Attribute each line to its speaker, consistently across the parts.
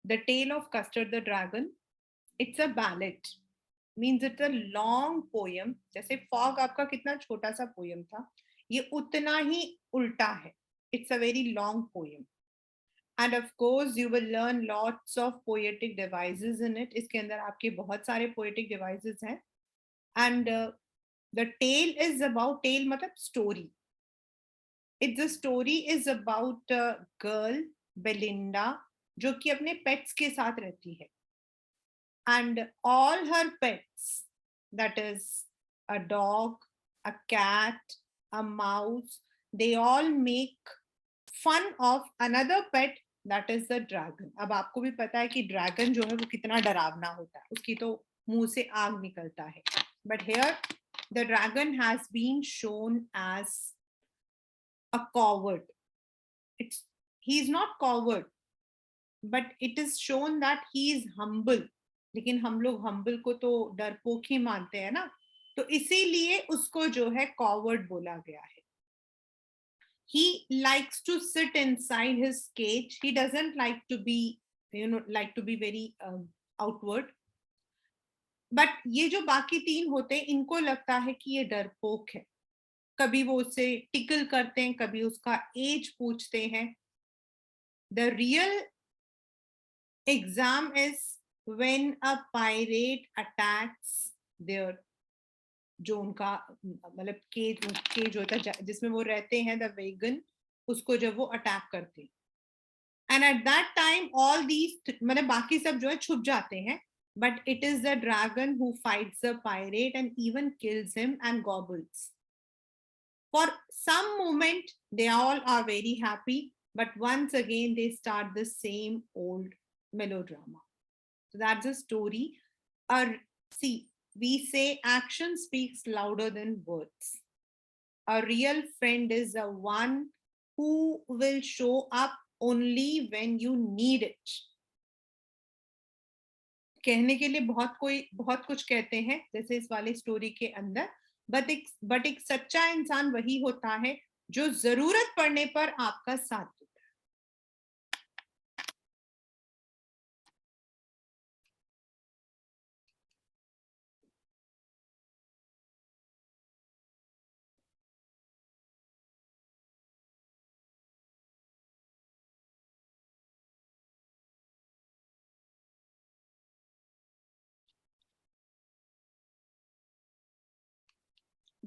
Speaker 1: The Tale of Custard the Dragon. It's a ballad. Means it's a long poem. जैसे fog आपका कितना छोटा सा पोयम था, ये उतना ही उल्टा है. It's a very long poem. And of course you will learn lots of poetic devices in it. इसके अंदर आपके बहुत सारे poetic devices हैं. And the tale is about, tale मतलब story. It's the story is about a girl Belinda जो कि अपने pets के साथ रहती है. And all her pets, that is a dog, a cat, a mouse, they all make fun of another pet, that is the dragon. अब आपको भी पता है कि dragon जो है वो कितना डरावना होता है, उसकी तो मुंह से आग निकलता है. But here the dragon has been shown as a coward. He is not coward, but it is shown that he is humble. लेकिन हम लोग हम्बल को तो डरपोक ही मानते हैं ना, तो इसीलिए उसको जो है कॉवर्ड बोला गया है. He likes to sit inside his cage. He doesn't like to be, like to be very outward. But ये जो बाकी तीन होते हैं, इनको लगता है कि ये डरपोक है. कभी वो उसे टिकल करते हैं, कभी उसका एज पूछते हैं. The real exam is when a pirate attacks their, जो उनका मतलब केज होता है जिसमें वो रहते हैं, द वेगन, उसको जब वो अटैक करते हैं. And at that time all these मतलब बाकी सब जो है छुप जाते हैं, but it is the dragon who fights the pirate and even kills him and gobbles. For some moment they all are very happy, but once again they start the same old melodrama. So that's a story. See, we say action speaks louder than words. A real friend is the one who will show up only when you need it. कहने के लिए बहुत कुछ कहते हैं जैसे इस वाले स्टोरी के अंदर, बट एक सच्चा इंसान वही होता है जो जरूरत पड़ने पर आपका साथ देता है.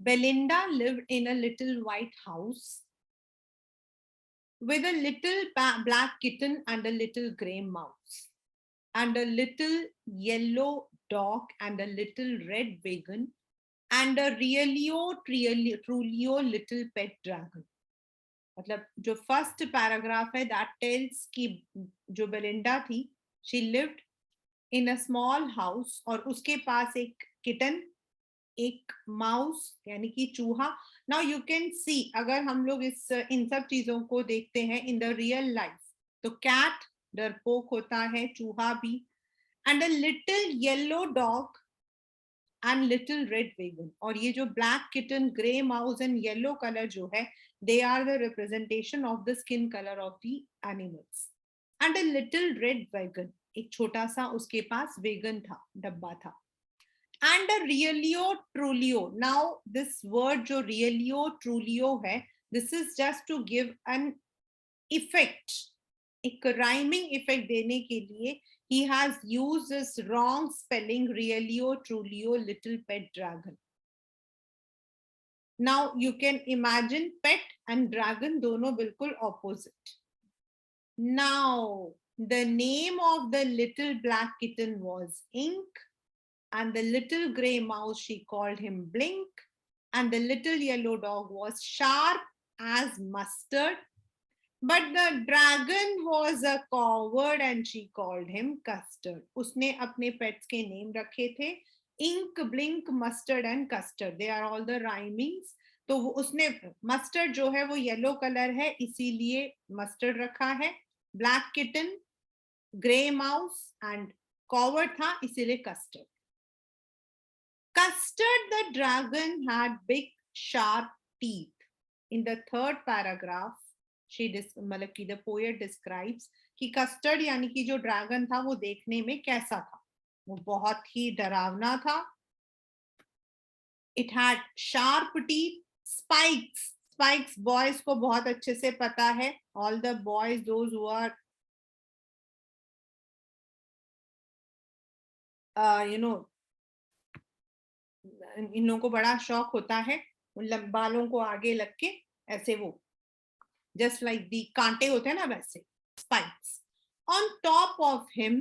Speaker 1: Belinda lived in a little white house with a little black kitten and a little gray mouse, and a little yellow dog and a little red wagon, and a Trulio little pet dragon. मतलब जो first paragraph है that tells कि जो Belinda थी, she lived in a small house, और उसके पास एक kitten, एक माउस यानी कि चूहा. नाउ यू कैन सी, अगर हम लोग इन सब चीजों को देखते हैं इन द रियल लाइफ, तो कैट डरपोक होता है, चूहा भी, and a little yellow dog and little red wagon. और ये जो black kitten, grey mouse and yellow colour जो है, they are the representation of the skin colour of the animals. And a little red wagon, एक छोटा सा उसके पास vegan था, डब्बा था. And a Realio Trulio. Now this word जो Realio Trulio है, this is just to give an effect, एक rhyming effect देने के लिए he has used this wrong spelling, Realio Trulio little pet dragon. Now you can imagine pet and dragon दोनों बिल्कुल opposite. Now the name of the little black kitten was Ink, and the little gray mouse, she called him Blink, and the little yellow dog was sharp as mustard, but the dragon was a coward and she called him Custard. उसने अपने pets के name रखे थे Ink, Blink, Mustard and Custard. They are all the rhymings. तो वो उसने mustard जो है वो yellow color है, इसीलिए mustard रखा है. Black kitten, gray mouse and coward था, इसीलिए Custard. Custard the dragon had big sharp teeth. In the third paragraph, मतलब कि द पोएट डिस्क्राइब्स कि कस्टर्ड यानी कि जो ड्रैगन था वो देखने में कैसा था, वो बहुत ही डरावना था. It had sharp teeth, spikes. Spikes boys को बहुत अच्छे से पता है. All the boys those who are you know, इन लोगों को बड़ा शौक होता है बालों को आगे लग के ऐसे, वो जस्ट लाइक दी कांटे होते हैं ना वैसे, spikes on top of him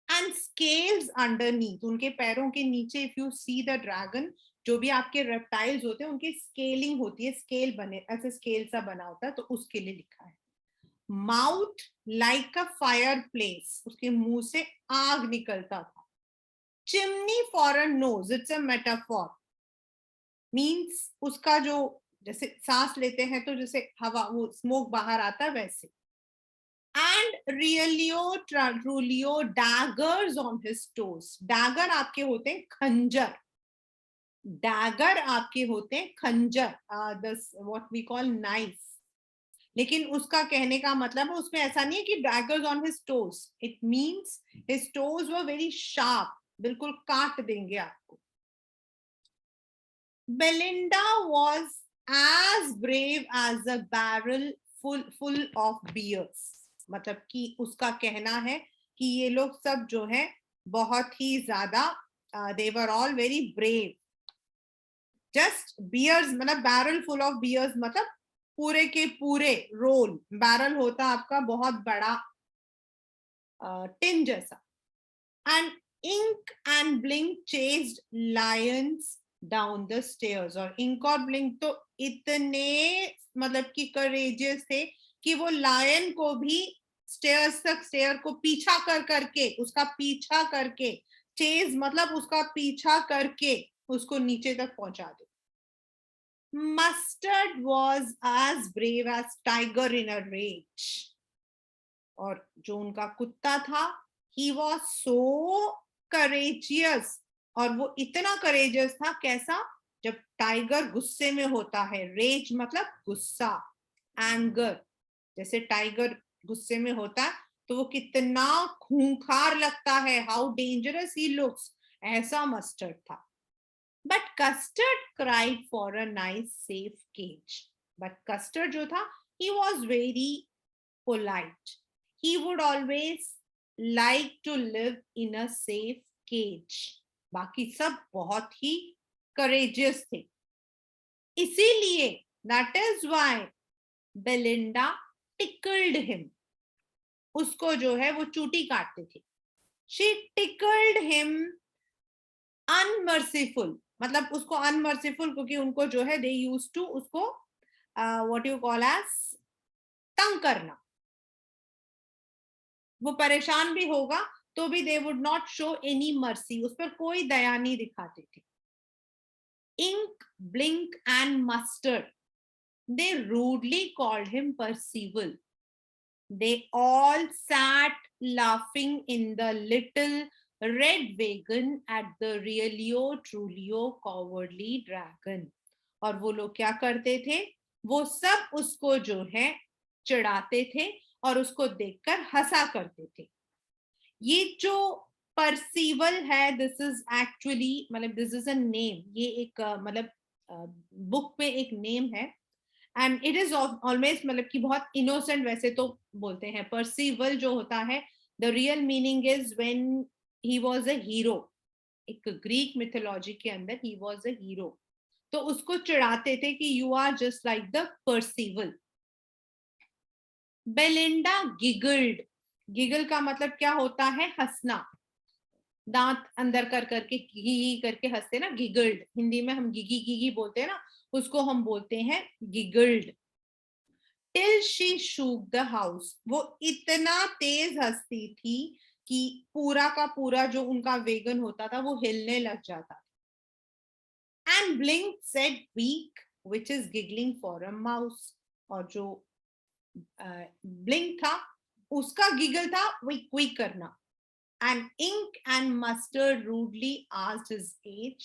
Speaker 1: and scales underneath. उनके पैरों के नीचे if you see the dragon, जो भी आपके रेप्टाइल्स होते हैं उनकी स्केलिंग होती है, स्केल बने ऐसे स्केल सा बना होता है, तो उसके लिए लिखा है. Mouth like a fire place, उसके मुंह से आग निकलता था. Chimney for a knows, it's a metaphor, means उसका जो जैसे सांस लेते हैं तो जैसे हवा वो स्मोक बाहर आता है वैसे. And रियलियो ट्रूलियो daggers on his toes. Dagger आपके होते हैं खंजर, डैगर आपके होते हैं खंजर, व्हाट वी कॉल नाइफ. लेकिन उसका कहने का मतलब है उसमें ऐसा नहीं है कि daggers on his toes, it means his toes were very sharp, बिल्कुल काट देंगे आपको. Belinda was as brave as a barrel full of beers. मतलब कि उसका कहना है कि ये लोग सब जो है बहुत ही ज्यादा, they were all very brave. Just beers मतलब barrel full of beers मतलब पूरे के पूरे रोल, बैरल होता आपका बहुत बड़ा टिन जैसा. And Ink and Blink chased lions down the stairs. और Ink और Blink तो इतने मतलब कि करेजियस थे कि वो लायन को भी स्टेयर्स तक, स्टेयर को पीछा करके, उसका पीछा करके, चेज मतलब उसका पीछा करके उसको नीचे तक पहुंचा दे. Mustard was as brave as tiger in a rage. और जो उनका कुत्ता था, he was so courageous. और वो इतना courageous था, कैसा, जब टाइगर गुस्से में होता है, रेज मतलब गुस्सा, एंगर, जैसे टाइगर गुस्से में होता है तो वो कितना खूंखार लगता है, हाउ डेंजरस ही लुक्स, ऐसा मस्टर्ड था. But Custard cried for a nice safe cage. But Custard जो था, he was very polite. He would always like to live in a safe cage. बाकी सब बहुत ही courageous थे. इसीलिए that is why Belinda tickled him. उसको जो है वो चूटी काटते थे. She tickled him unmerciful. मतलब उसको unmerciful क्योंकि उनको जो है they used to उसको what you call as तंग करना. वो परेशान भी होगा तो भी they would not show any mercy, उस पर कोई दया नहीं दिखाते थे. Ink, Blink and Mustard, they rudely called him Percival. They all sat laughing in the little red wagon at the Realio Trulio Cowardly Dragon. और वो लोग क्या करते थे, वो सब उसको जो है चिढ़ाते थे और उसको देखकर हंसा करते थे. ये जो परसीवल है, दिस इज एक्चुअली मतलब दिस इज अ नेम, ये एक मतलब बुक में एक नेम है. एंड इट इज ऑलवेज मतलब कि बहुत इनोसेंट वैसे तो बोलते हैं. परसीवल जो होता है, the real meaning is when he was a hero. एक ग्रीक मिथोलॉजी के अंदर ही वाज अ हीरो, तो उसको चिढ़ाते थे कि you are just like the Percival. Belinda giggled. Giggle का मतलब क्या होता है, हंसना, दांत अंदर कर करके गी करके हंसते ना, गिगल्ड. हिंदी में हम गिगी गिगी बोलते हैं ना, उसको हम बोलते हैं giggled. Till she shook the house. वो इतना तेज हंसती थी कि पूरा का पूरा जो उनका वेगन होता था वो हिलने लग जाता. And Blink said week, which is giggling for a mouse. और जो ब्लिंक था उसका गिगल था क्विक क्विक करना. And Ink and Mustard rudely asked his age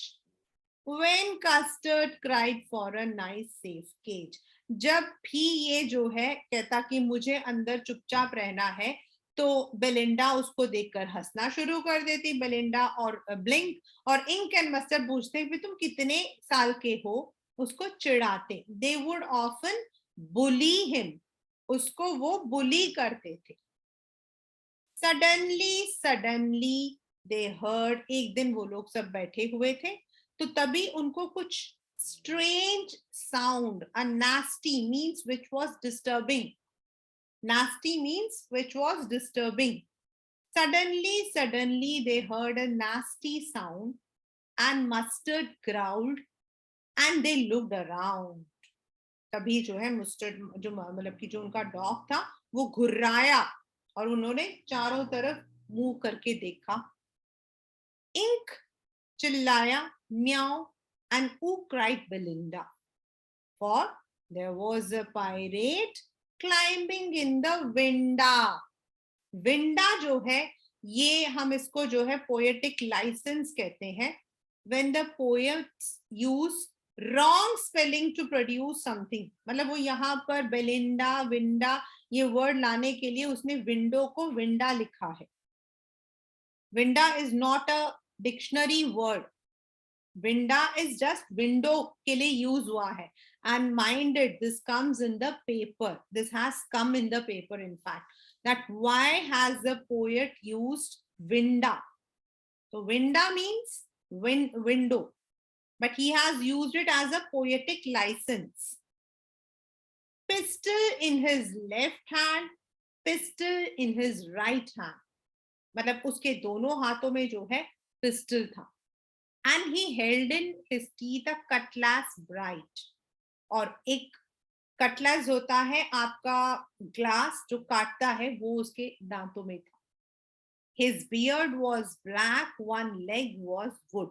Speaker 1: when Custard cried for a nice safe cage. जब भी ये जो है कहता कि मुझे अंदर चुपचाप रहना है, तो बेलिंडा उसको देखकर हंसना शुरू कर देती, बेलिंडा और ब्लिंक, और इंक एंड मस्टर्ड पूछते कि तुम कितने साल के हो, उसको चिढ़ाते। They would often bully him, उसको वो बुली करते थे। सडनली दे हर्ड, एक दिन वो लोग सब बैठे हुए थे, तो तभी उनको कुछ strange sound, a nasty means which was disturbing, nasty means which was disturbing. Suddenly they heard a nasty sound, and Mustard growled and they looked around. तभी जो है मस्टर्ड जो मतलब कि जो उनका डॉग था वो घुर्राया और उन्होंने चारों तरफ मुंह करके देखा। इंक चिल्लाया म्याओ, and who cried Belinda, for there was a pirate climbing in the window. विंडा जो है ये हम इसको जो है पोएटिक लाइसेंस कहते हैं। When the poets use wrong spelling to produce something, मतलब वो यहाँ पर बेलिंडा विंडा ये वर्ड लाने के लिए उसने विंडो को विंडा लिखा है। Winda is not a dictionary word, winda is just window के लिए यूज हुआ है। And minded this comes in the paper, this has come in the paper in fact, that why has the poet used winda. So winda means window, but he has used it as a poetic license. Pistol in his left hand, pistol in his right hand, मतलब उसके दोनों हाथों में जो है pistol था। And he held in his teeth a cutlass bright, और एक कटलेस होता है आपका ग्लास जो काटता है, वो उसके दांतों में था। His beard was black, one leg was wood.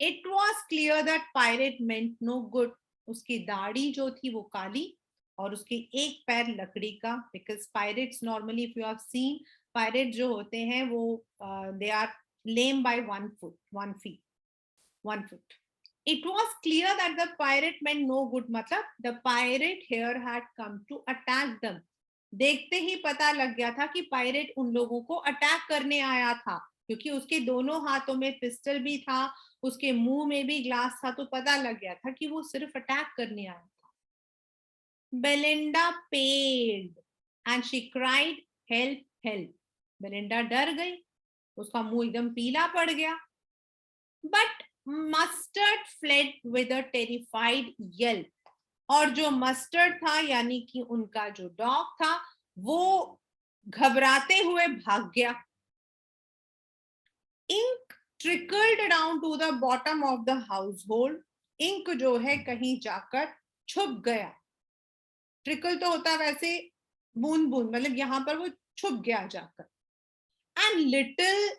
Speaker 1: It was clear that pirate meant no good. उसकी दाढ़ी जो थी वो काली और उसके एक पैर लकड़ी का, because pirates normally if you have seen pirate जो होते हैं वो they are lame by one foot. It was clear that the pirate meant no good, मतलब the pirate here had come to attack them. देखते ही पता लग गया था कि पायरेट उन लोगों को अटैक करने आया था, क्योंकि उसके दोनों हाथों में पिस्टल भी था, उसके मुंह में भी ग्लास था, तो पता लग गया था कि वो सिर्फ अटैक करने आया था। Belinda paid and she cried help help. Belinda डर गई, उसका मुंह एकदम पीला पड़ गया। But mustard fled with a terrified Yelp, और जो मस्टर्ड था यानी कि उनका जो डॉग था वो घबराते हुए भाग गया। Ink trickled down to the bottom of the household, Ink जो है कहीं जाकर छुप गया। ट्रिकल तो होता वैसे बूंद बूंद, मतलब यहां पर वो छुप गया जाकर। And little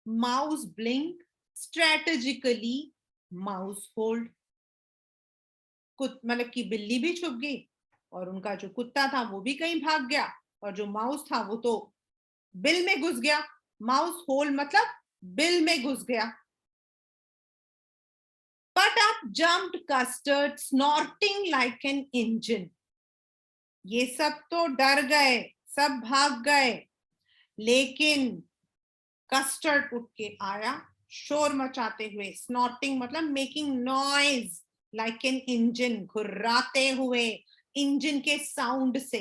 Speaker 1: mouse blink strategically mouse hold, मतलब कि बिल्ली भी छुप गई और उनका जो कुत्ता था वो भी कहीं भाग गया, और जो माउस था वो तो बिल में घुस गया। माउस होल मतलब बिल में घुस गया। But up jumped Custard snorting like an engine, ये सब तो डर गए, सब भाग गए, लेकिन कस्टर्ड उठ के आया शोर मचाते हुए। स्नॉर्टिंग मतलब making noise like an engine, घुर्राते हुए इंजन के साउंड से।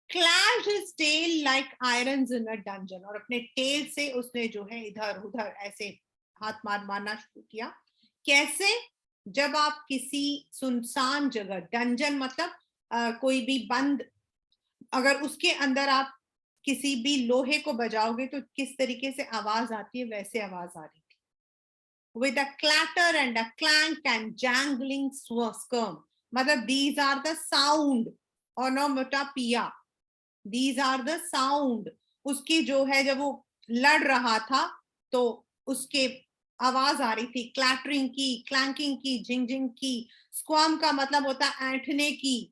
Speaker 1: Clashed his tail like irons in a dungeon, और अपने टेल से उसने जो है इधर उधर ऐसे हाथ मारना शुरू किया। कैसे? जब आप किसी सुनसान जगह, डंजन मतलब कोई भी बंद, अगर उसके अंदर आप किसी भी लोहे को बजाओगे तो किस तरीके से आवाज आती है, वैसे आवाज आ रही थी। With a clatter and a clank and jangling skirm, मतलब these are the sound, onomatopoeia, these are the sound। उसकी जो है जब वो लड़ रहा था तो उसके आवाज आ रही थी, क्लैटरिंग की, क्लैंकिंग की, झिंग की। स्क्वाम का मतलब होता है ऐंठने की।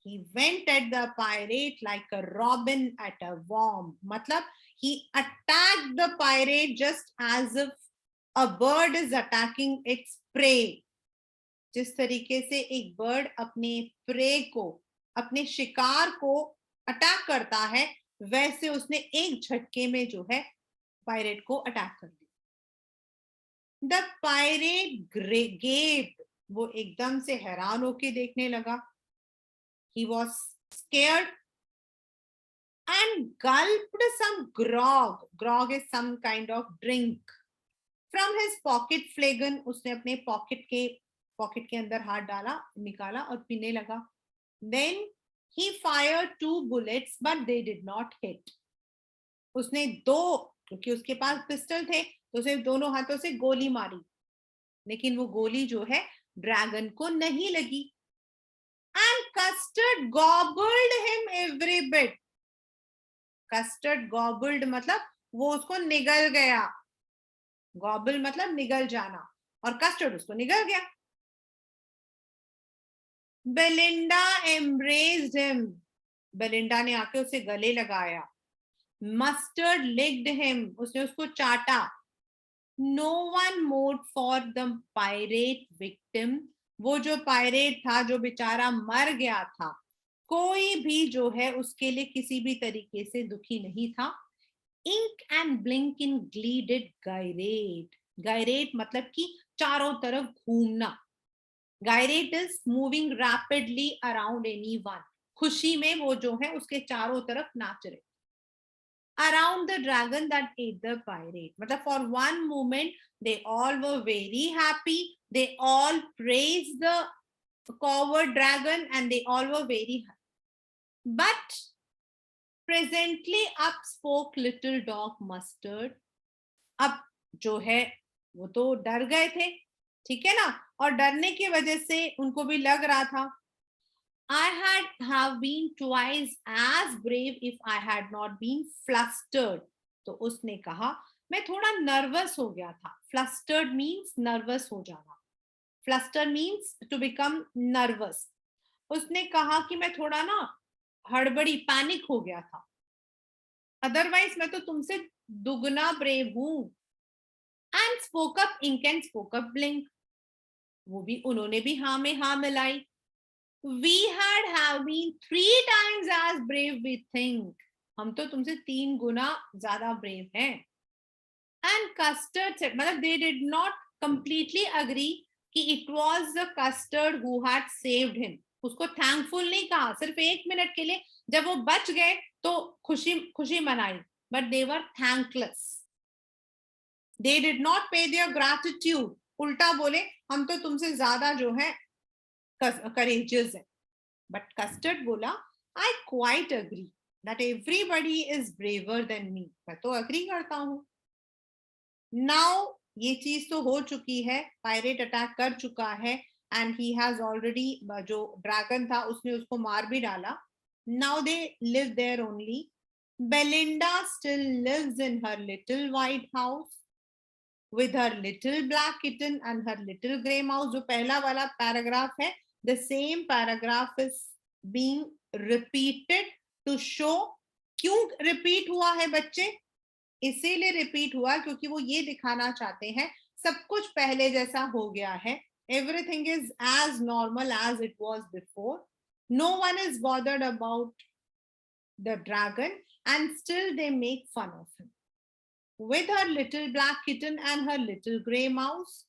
Speaker 1: He went at the pirate like a robin at a worm, मतलब he attacked the pirate just as if a bird is attacking its prey, जिस तरीके से एक बर्ड अपने प्रे को, अपने शिकार को अटैक करता है, वैसे उसने एक झटके में जो है पायरेट को अटैक कर दिया। द पायरेट गेप, वो एकदम से हैरान होके देखने लगा। He was scared and gulped some grog. Grog is some kind of drink. From his pocket flagon, उसने अपने पॉकेट के अंदर हाथ डाला, निकाला और पीने लगा. Then he fired 2 bullets, but they did not hit. उसने क्योंकि उसके पास पिस्टल थे, तो उसे दोनों हाथों से गोली मारी, लेकिन वो गोली जो है ड्रैगन को नहीं लगी. And Custard gobbled him every bit. Custard गॉबल्ड मतलब वो उसको निगल गया. गॉबल मतलब निगल जाना, और कस्टर्ड उसको निगल गया. Belinda embraced him. बेलिंडा ने आके उसे गले लगाया. Mustard licked him. उसने उसको चाटा. No one mourned for the pirate victim. वो जो पायरेट था, जो बेचारा मर गया था, कोई भी जो है उसके लिए किसी भी तरीके से दुखी नहीं था. Ink and Blink in glee did gyrate. Gyrate मतलब कि चारों तरफ घूमना. Gyrate is moving rapidly around anyone. खुशी में वो जो है उसके चारों तरफ नाच रहे. Around the dragon that ate the pirate, मतलब for one moment they all were very happy. They all praised the coward dragon and they all were very happy. But presently up spoke little dog Mustard. अब जो है वो तो डर गए थे, ठीक है ना, और डरने की वजह से उनको भी लग रहा था, I had have been twice as brave if I had not been flustered. तो उसने कहा मैं थोड़ा नर्वस हो गया था. फ्लस्टर्ड मीन्स नर्वस हो जाना. Fluster means to become nervous. उसने कहा कि मैं थोड़ा ना हड़बड़ी, पैनिक हो गया था. अदरवाइज मैं तो तुमसे दुगना ब्रेव हूं. And spoke up Ink and spoke up Blink. वो भी, उन्होंने भी हाँ में हाँ मिलाई. We had have been 3 times as brave we think. हम तो तुमसे 3 गुना ज्यादा ब्रेव हैं. And Custard said, मतलब they did not completely agree कि it was the Custard who had saved him. उसको थैंकफुल नहीं कहा, सिर्फ 1 मिनट के लिए जब वो बच गए तो खुशी खुशी मनाई. But they were thankless. They did not pay their gratitude. उल्टा बोले हम तो तुमसे ज्यादा जो है courageous है. But Custard बोला, I quite agree that everybody is braver than me. मैं तो agree करता हूँ. Now ये चीज तो हो चुकी है, पायरेट अटैक कर चुका है, and he has already, जो ड्रैगन था उसने उसको मार भी डाला. Now they live there only. Belinda still lives in her little white house with her little black kitten and her little grey mouse. जो पहला वाला पैराग्राफ है, the same paragraph is being repeated to show. क्यों repeat हुआ है बच्चे? इसीलिए repeat हुआ क्योंकि वो ये दिखाना चाहते हैं सब कुछ पहले जैसा हो गया है. Everything is as normal as it was before. No one is bothered about the dragon and still they make fun of him. With her little black kitten and her little grey mouse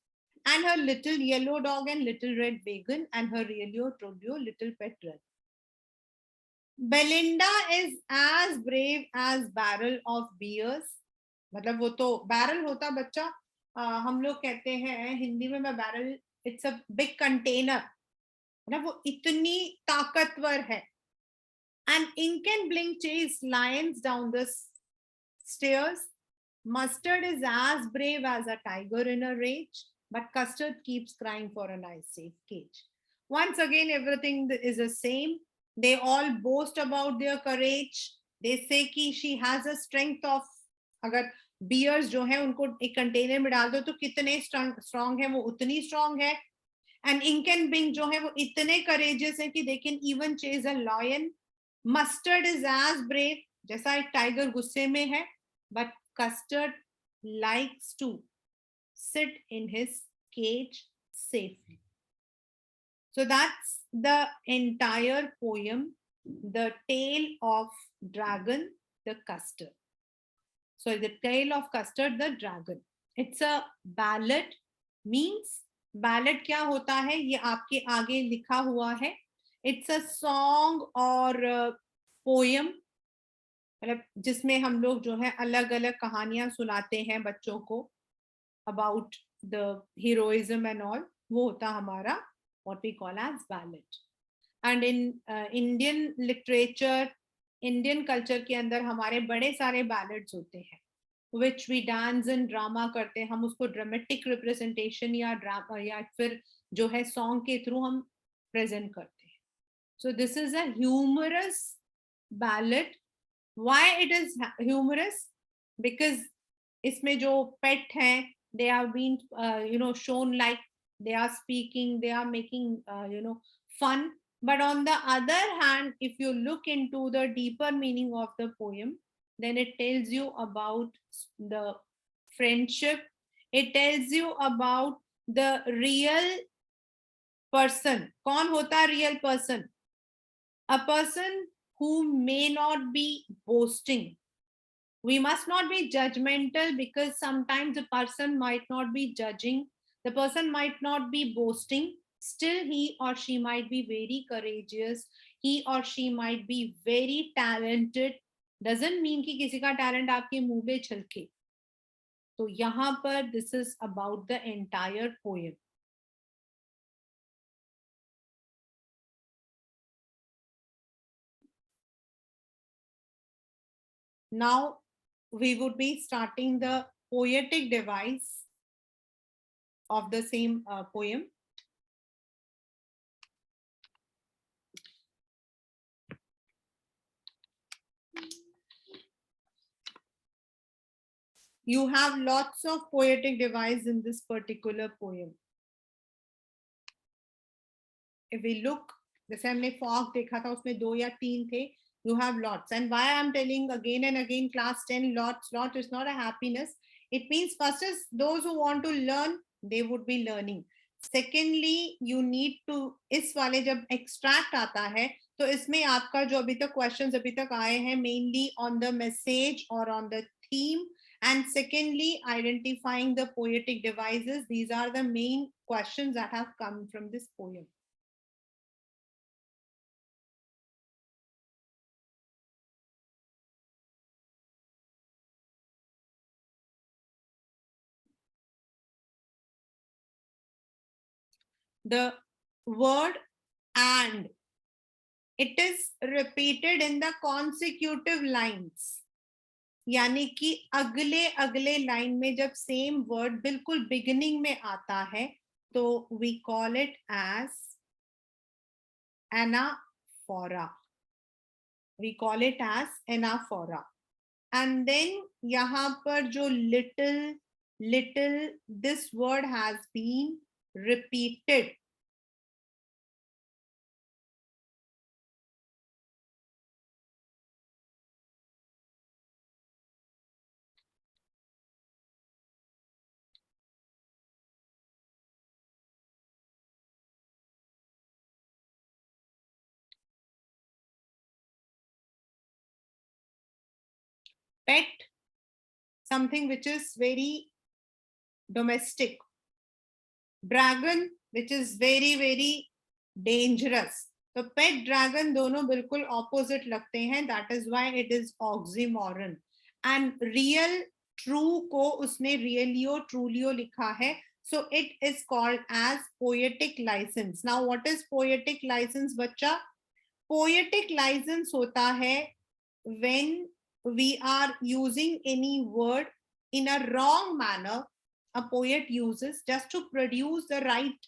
Speaker 1: and her little yellow dog and little red wagon and her Relio Trolio little pet rat. Belinda is as brave as barrel of beers. मतलब वो तो barrel होता बच्चा, हम लोग कहते हैं हिंदी में, मैं barrel, it's a big container, मतलब वो इतनी ताकतवर है. And Ink and Blink chase lions down the stairs. Mustard is as brave as a tiger in a rage, but Custard keeps crying for a nice safe cage. Once again, everything is the same. They all boast about their courage. They say कि she has a strength of, अगर bears जो है उनको एक container में डाल दो तो कितने स्ट्रॉन्ग है, वो उतनी स्ट्रॉन्ग है. एंड इंक एंड बिंक जो है वो इतने करेजियस है कि they can even chase a lion. Mustard is as brave, जैसा एक टाइगर गुस्से में है, but Custard likes to sit in his cage safely. So that's the entire poem, The Tale of Dragon, the Custard. So The Tale of Custard, the Dragon. It's a ballad, means ballad क्या होता है ये आपके आगे लिखा हुआ है. It's a song or poem, मतलब जिसमें हम लोग जो है अलग अलग कहानियां सुनाते हैं बच्चों को about the heroism and all, वो होता हमारा what we call as ballad. And in Indian literature, Indian culture के अंदर हमारे बड़े सारे ballads होते हैं which we dance and drama करते हैं. हम उसको dramatic representation या ड्रामा या फिर जो है song के थ्रू हम present करते हैं. So this is a humorous ballad. Why it is humorous? Because इसमें जो pet हैं, they have been shown like they are speaking, they are making fun. But on the other hand, if you look into the deeper meaning of the poem, then it tells you about the friendship. It tells you about the real person. कौन होता है real person? A person who may not be boasting. We must not be judgmental because sometimes the person might not be judging, the person might not be boasting, still he or she might be very courageous, he or she might be very talented. Doesn't mean कि किसी का talent आपके मुंह पे छलके. तो यहाँ पर this is about the entire poem. Now we would be starting the poetic device of the same poem. You have lots of poetic device in this particular poem. If we look, जैसे हमने fog देखा था उसमें 2 या 3 थे. You have lots. And why I'm telling again and again class 10 lots, lot is not a happiness. It means first is those who want to learn, they would be learning. Secondly, you need to, इस वाले जब extract आता है तो इसमें आपका जो अभी तक questions अभी तक आए हैं mainly on the message or on the theme. And secondly, identifying the poetic devices. These are the main questions that have come from this poem. The word and, it is repeated in the consecutive lines. यानी कि अगले अगले line में जब same word बिल्कुल beginning में आता है तो we call it as anaphora. We call it as anaphora. And then यहाँ पर जो little this word has been repeated. Pet, something which is very domestic. Dragon, which is very very dangerous. तो पेट dragon दोनों बिल्कुल opposite लगते हैं. That is why it is oxymoron. And real true को उसने रियलियो ट्रूलियो लिखा है. So it is called as poetic license. Now what is poetic license बच्चा? Poetic license होता है when we are using any word in a wrong manner a poet uses just to produce the right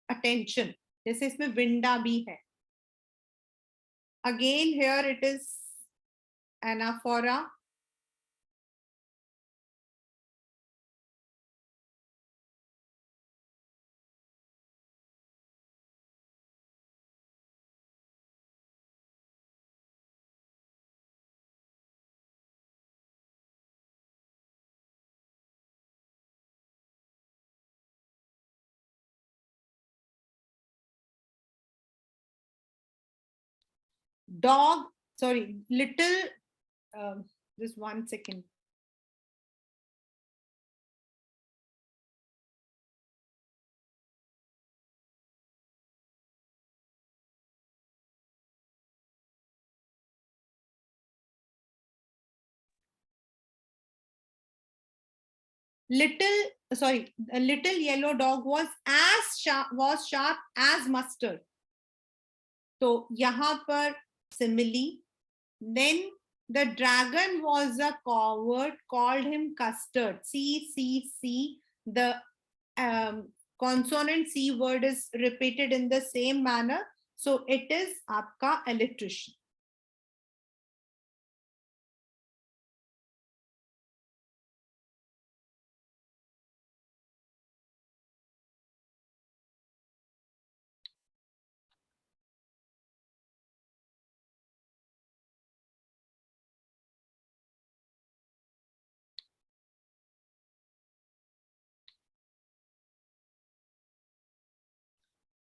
Speaker 1: attention. जैसे इसमें विंडा भी है. Again here it is anaphora. dog, sorry, little, just 1 second. A little yellow dog was sharp as mustard. तो यहाँ पर simile. Then the dragon was a coward, called him custard. C. The consonant C word is repeated in the same manner. So it is आपका electrician.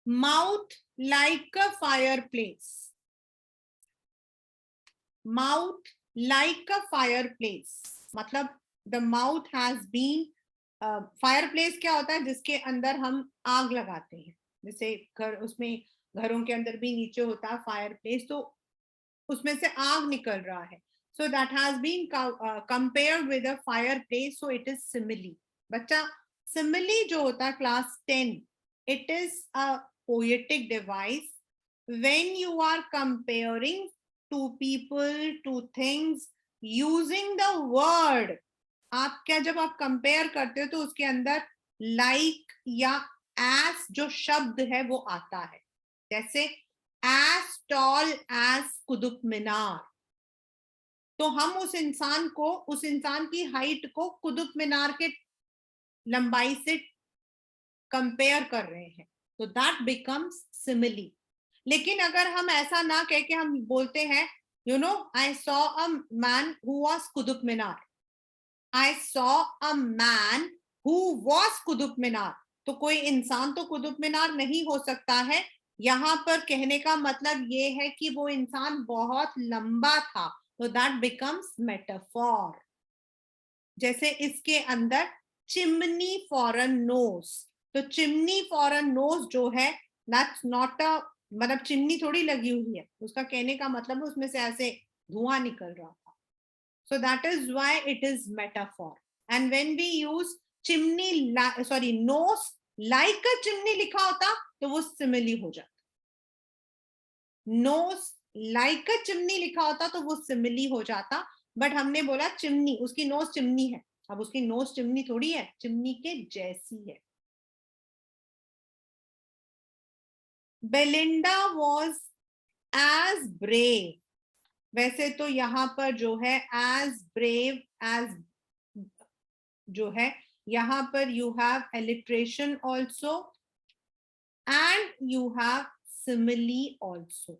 Speaker 1: Mouth like a fireplace. Mouth like a fireplace. मतलब the mouth has been fireplace क्या होता है? जिसके अंदर हम आग लगाते हैं. जैसे घर, उसमें घरों के अंदर भी नीचे होता है fireplace, तो उसमें से आग निकल रहा है. So that has been compared with a fireplace. So it is simile. बच्चा, simile जो होता है class 10, it is a poetic device when you are comparing to people, to things, using the word. आप क्या, जब आप कंपेयर करते हो तो उसके अंदर like या as जो शब्द है वो आता है. जैसे as tall as Qutub Minar, तो हम उस इंसान को, उस इंसान की हाइट को कुतुब मीनार के लंबाई से कंपेयर कर रहे हैं, तो दैट बिकम्स सिमिली. लेकिन अगर हम ऐसा ना कह के हम बोलते हैं, you know, I saw a man who was Qutub Minar, I saw a man who was Qutub Minar, तो कोई इंसान तो कुतुब मीनार नहीं हो सकता है. यहाँ पर कहने का मतलब ये है कि वो इंसान बहुत लंबा था, तो दैट बिकम्स मेटाफॉर. जैसे इसके अंदर चिमनी फॉर अ नोज, तो चिमनी फॉर अ नोज जो है, दैट्स नॉट अ, मतलब चिमनी थोड़ी लगी हुई है, उसका कहने का मतलब उसमें से ऐसे धुआं निकल रहा था. So that is why it is metaphor. And when we use chimney, nose like a chimney लिखा होता तो वो simile हो जाता. Nose like a chimney लिखा होता तो वो simile हो जाता. बट हमने बोला चिमनी, उसकी नोज चिमनी है. अब उसकी नोज चिमनी थोड़ी है, चिमनी के जैसी है. Belinda was as brave. वैसे तो यहाँ पर जो है as brave as जो है, यहाँ पर you have alliteration also and you have simile also.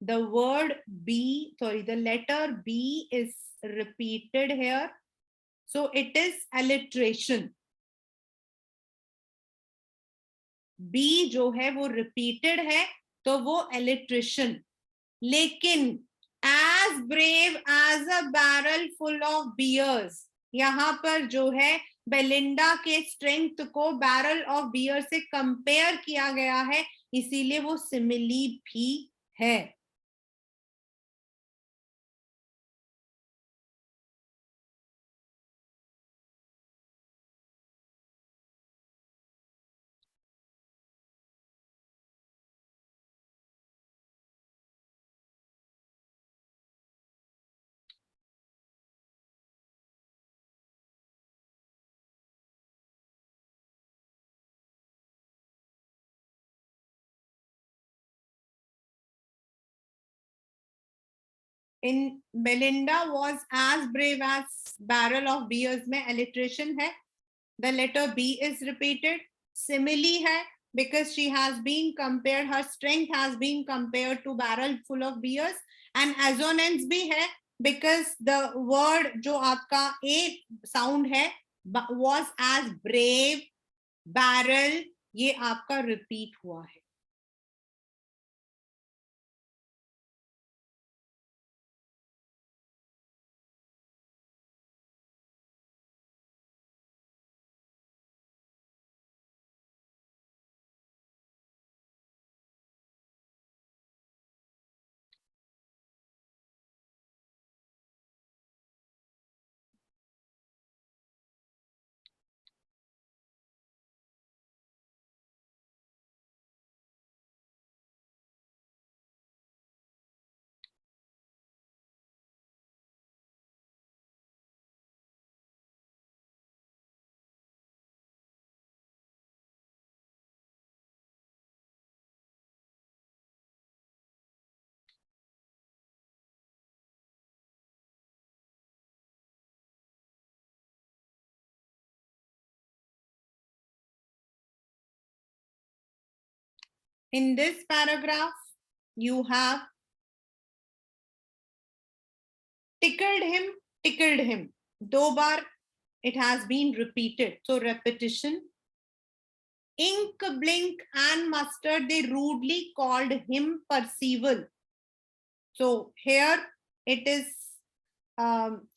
Speaker 1: The letter B is repeated here, so it is alliteration. B जो है वो repeated है, तो वो alliteration. लेकिन as brave as a barrel full of beers, यहाँ पर जो है बेलिंडा के स्ट्रेंथ को बैरल ऑफ बियर से कंपेयर किया गया है, इसीलिए वो सिमिली भी है. In Belinda was as brave as barrel of beers में alliteration है. The letter B is repeated. Simile है because she has been compared, her strength has been compared to barrel full of beers. And assonance भी है because the word जो आपका A sound है was as brave, barrel, ये आपका repeat हुआ है. In this paragraph, you have tickled him. 2 bar it has been repeated. So repetition. Ink, blink, and mustard, they rudely called him Percival. So here it is,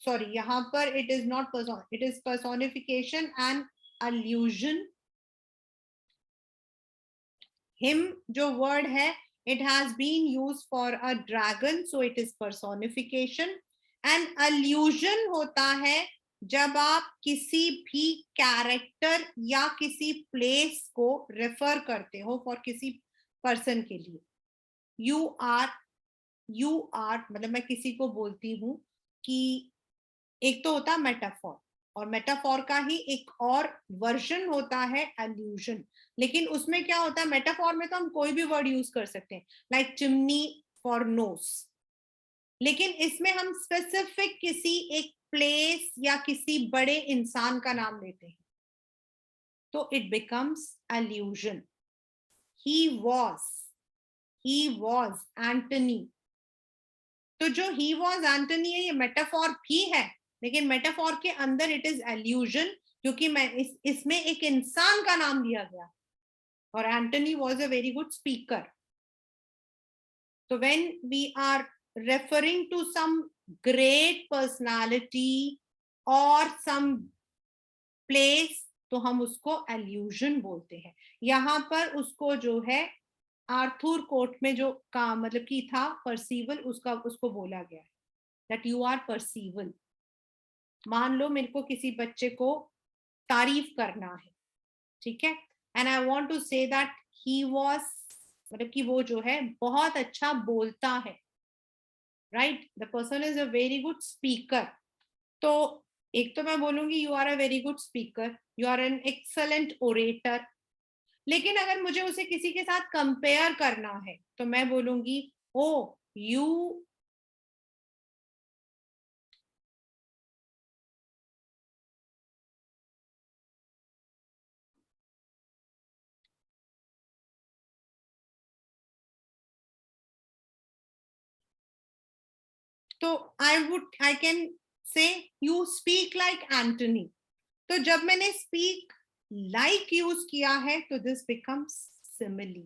Speaker 1: sorry, यहाँ पर it is not person, it is personification and allusion. Him जो word है, it has been used for a dragon, so it is personification. And allusion होता है जब आप किसी भी कैरेक्टर या किसी प्लेस को रेफर करते हो फॉर किसी पर्सन के लिए. यू आर मतलब मैं किसी को बोलती हूँ कि एक तो होता है मेटाफॉर, और मेटाफॉर का ही एक और वर्जन होता है एल्यूजन. लेकिन उसमें क्या होता है, मेटाफॉर में तो हम कोई भी वर्ड यूज कर सकते हैं, लाइक चिमनी फॉर नोस. लेकिन इसमें हम स्पेसिफिक किसी एक प्लेस या किसी बड़े इंसान का नाम लेते हैं, तो it becomes allusion. He was Antony. तो जो ही वॉज एंटनी है, ये मेटाफॉर भी है, लेकिन मेटाफॉर के अंदर इट इज एल्यूजन, क्योंकि मैं इसमें एक इंसान का नाम लिया गया, और Antony was a very good speaker. तो when we are referring to some great personality or some place, तो हम उसको allusion बोलते हैं. यहाँ पर उसको जो है आर्थर कोर्ट में जो काम मतलब की था परसीवल, उसको बोला गया है that you are percival. मान लो मेरे को किसी बच्चे को तारीफ करना है, ठीक है, and I want to say that he was मतलब कि वो जो है बहुत अच्छा बोलता है, right? The person is a very good speaker. तो एक तो मैं बोलूंगी you are a very good speaker, you are an excellent orator. लेकिन अगर मुझे उसे किसी के साथ कंपेयर करना है तो मैं बोलूंगी oh you तो I can say you speak like Anthony. तो जब मैंने speak like यूज किया है तो this becomes simile.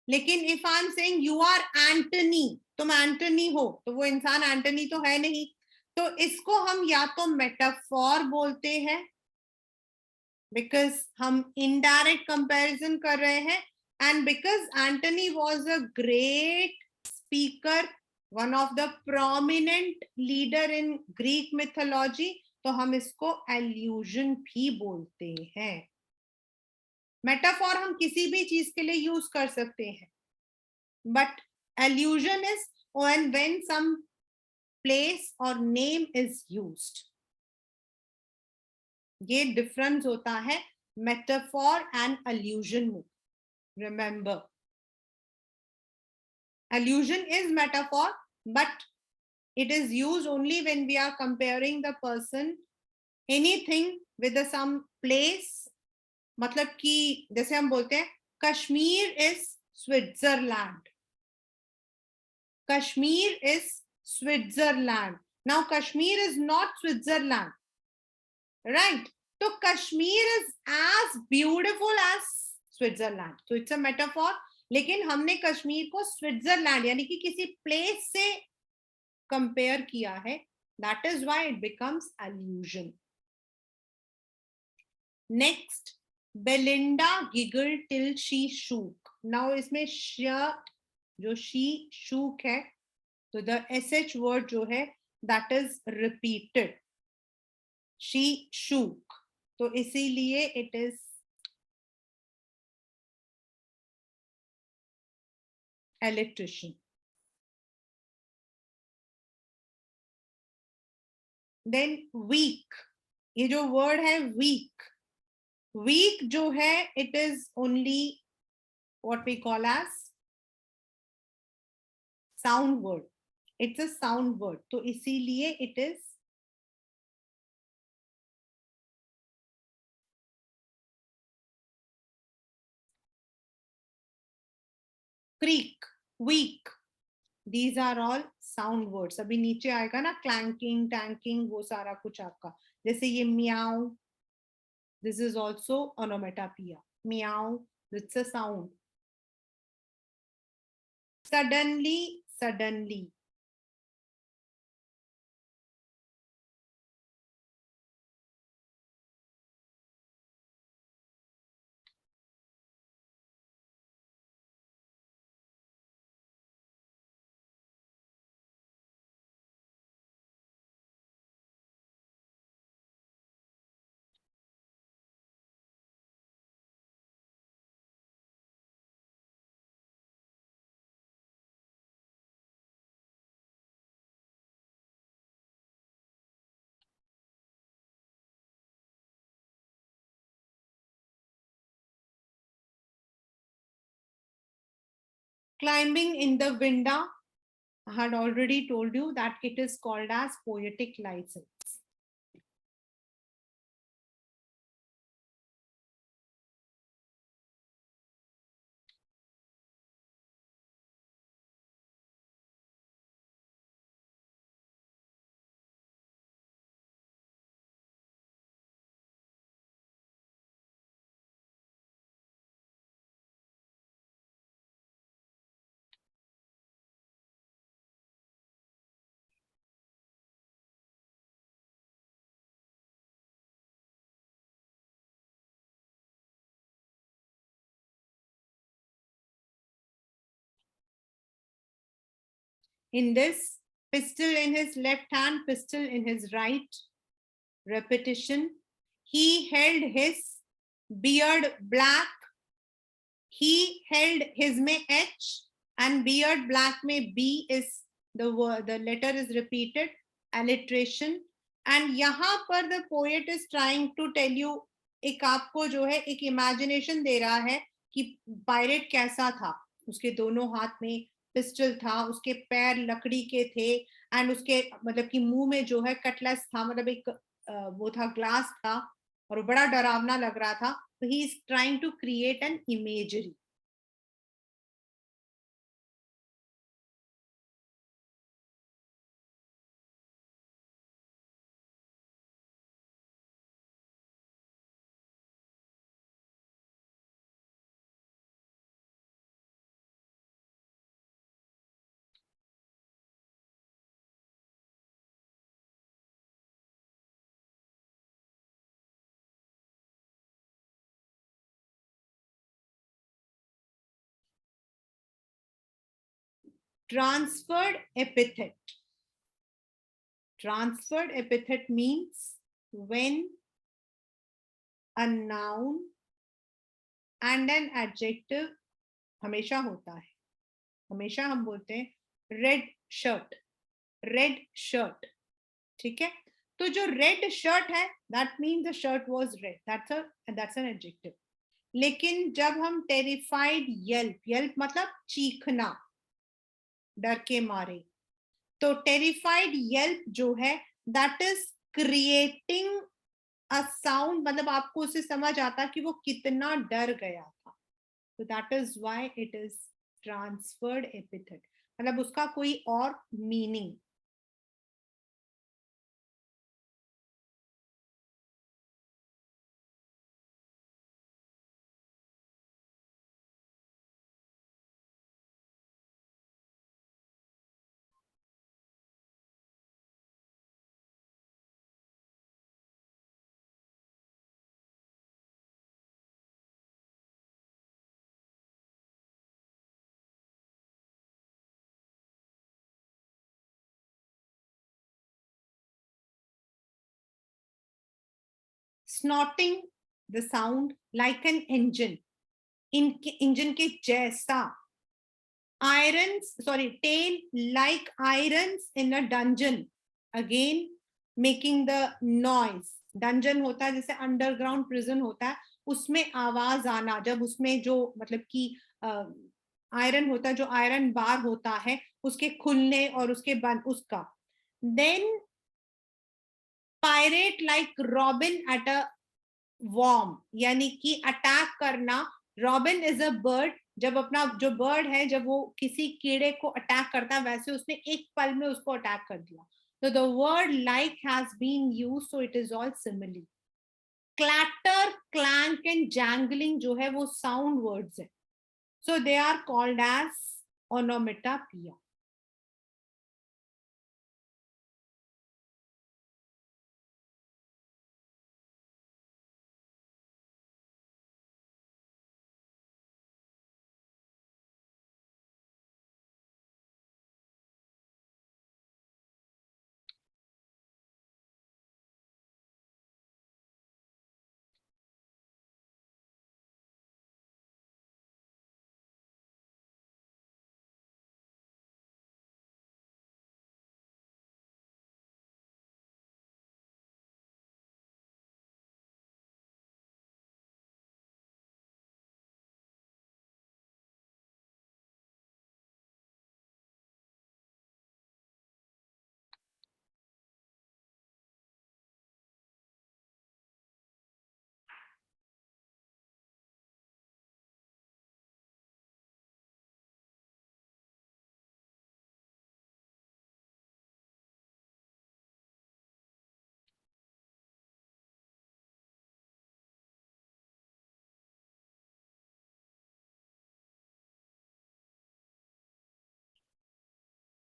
Speaker 1: लेकिन if I'm saying you are Anthony, तुम एंटनी हो, तो वो इंसान एंटनी तो है नहीं, तो इसको हम या तो मेटाफॉर बोलते हैं बिकॉज हम इनडायरेक्ट कंपैरिजन कर रहे हैं, and because Antony was a great speaker, one of the prominent leader in Greek mythology, तो हम इसको एल्यूजन भी बोलते हैं. मेटाफॉर हम किसी भी चीज के लिए यूज कर सकते हैं, but allusion is when some place or name is used. ये डिफरेंस होता है मेटाफॉर एंड एल्यूजन में. Remember, allusion is metaphor, but it is used only when we are comparing the person, anything with some place. मतलब कि जैसे हम बोलते हैं Kashmir is Switzerland. Kashmir is Switzerland. Now Kashmir is not Switzerland, right? तो Kashmir is as beautiful as Switzerland, तो it's a metaphor. लेकिन हमने कश्मीर को स्विट्जरलैंड यानी कि किसी प्लेस से कंपेयर किया है, that is why it becomes allusion. Next, Belinda giggle till she shook. Now इसमें जो शी शूक है, तो द एसएच वर्ड जो है that is repeated. She shook, तो इसीलिए it is electrician. Then week, ये जो वर्ड है वीक, वीक जो है it is only what we call as sound word. It's a sound word, तो इसीलिए it is creak, week, these are all sound words. अभी नीचे आएगा ना clanking, tanking, वो सारा कुछ आपका, जैसे ये meow, this is also onomatopoeia. Meow, it's a sound. Suddenly, suddenly. Climbing in the window, I had already told you that it is called as poetic license. In this, pistol in his left hand, pistol in his right. Repetition. He held his beard black. He held his में H and beard black में B is the word, the letter is repeated. Alliteration. And यहाँ पर the poet is trying to tell you, एक आपको जो है एक imagination दे रहा है कि pirate कैसा था. उसके दोनों हाथ में पिस्टल था, उसके पैर लकड़ी के थे, एंड उसके मतलब कि मुंह में जो है कटलेस था, मतलब एक वो था, ग्लास था, और बड़ा डरावना लग रहा था. So he is trying to create an imagery. Transferred epithet. Transferred epithet means when a noun and an adjective हमेशा होता है. हमेशा हम बोलते हैं रेड शर्ट, रेड शर्ट. ठीक है, तो जो रेड शर्ट है that means the shirt was red, that's an adjective. लेकिन जब हम टेरिफाइड येल्प, येल्प मतलब चीखना डर के मारे, तो टेरिफाइड येल्प जो है that is creating a sound, मतलब आपको उससे समझ आता कि वो कितना डर गया था. तो that is why it is transferred epithet, मतलब उसका कोई और meaning. Snorting, the sound like an engine, engine के जैसा. Irons, sorry, tail like irons in a dungeon, again making the noise. Dungeon होता है जैसे अंडरग्राउंड प्रिजन होता है, उसमें आवाज आना, जब उसमें जो मतलब कि आयरन होता है, जो आयरन बार होता है उसके खुलने और उसके बंद, उसका. Then pirate like robin at a worm, यानी कि अटैक करना. रॉबिन इज अ बर्ड जब अपना जो बर्ड है जब वो किसी कीड़े को अटैक करता है वैसे उसने एक पल में उसको अटैक कर दिया. So the word like has been used, so it is all simile. Clatter, clank and jangling जो है वो sound words है. So they are called as onomatopoeia.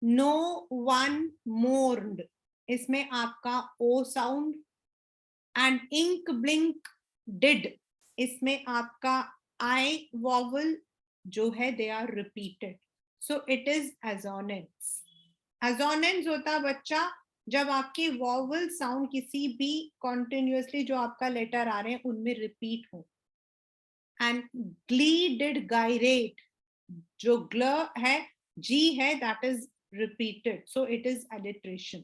Speaker 1: No one mourned. इसमें आपका O sound. And Ink Blink did, इसमें आपका I vowel जो है they are repeated. So it is assonance. Assonance होता बच्चा जब आपके वॉवल साउंड किसी भी कॉन्टिन्यूसली जो आपका लेटर आ रहे हैं उनमें रिपीट हो. एंड ग्ली डिड गायरेट, जो ग्ल है जी है that is repeated, so it is alliteration.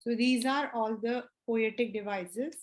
Speaker 1: So these are all the poetic devices.